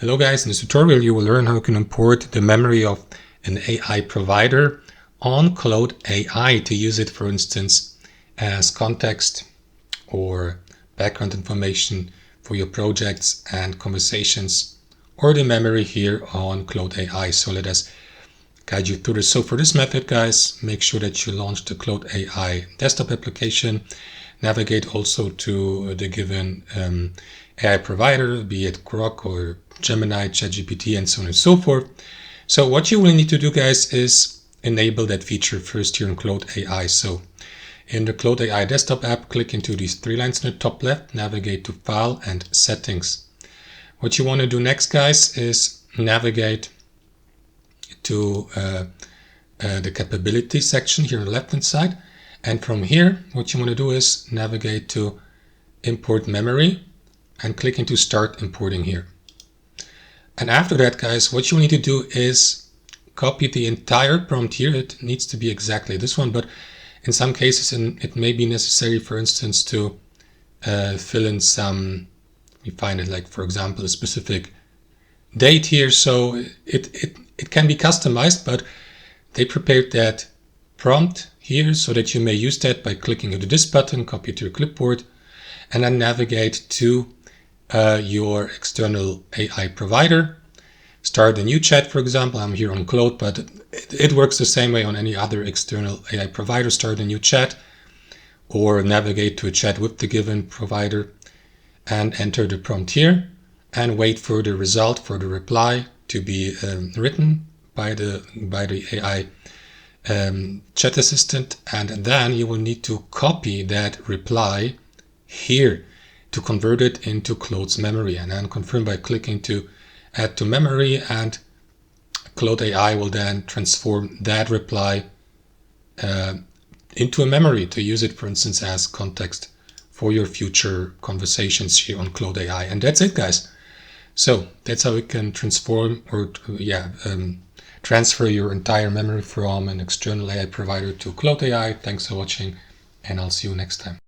Hello guys, in this tutorial you will learn how you can import the memory of an AI provider on Claude AI to use it, for instance, as context or background information for your projects and conversations, or the memory here on Claude AI. So let us guide you through this. So for this method, guys, make sure that you launch the Claude AI desktop application. Navigate also to the given AI provider, be it Grok or Gemini, ChatGPT, and so on and so forth. So what you will need to do, guys, is enable that feature first here in Claude AI. So in the Claude AI desktop app, click into these three lines in the top left, navigate to File and Settings. What you want to do next, guys, is navigate to the capability section here on the left hand side. And from here, what you want to do is navigate to Import Memory and click into Start Importing here. And after that, guys, what you need to do is copy the entire prompt here. It needs to be exactly this one, but in some cases it may be necessary, for instance, to fill in some, we find it like, for example, a specific date here. So it can be customized, but they prepared that prompt here so that you may use that by clicking into this button, copy it to your clipboard, and then navigate to your external AI provider. Start a new chat, for example. I'm here on Claude, but it works the same way on any other external AI provider. Start a new chat or navigate to a chat with the given provider and enter the prompt here and wait for the result, for the reply to be written by the AI chat assistant, and then you will need to copy that reply here to convert it into Claude's memory, and then confirm by clicking to Add to Memory, and Claude AI will then transform that reply into a memory to use it, for instance, as context for your future conversations here on Claude AI. And that's it, guys. So that's how we can transform or transfer your entire memory from an external AI provider to Claude AI. Thanks for watching, and I'll see you next time.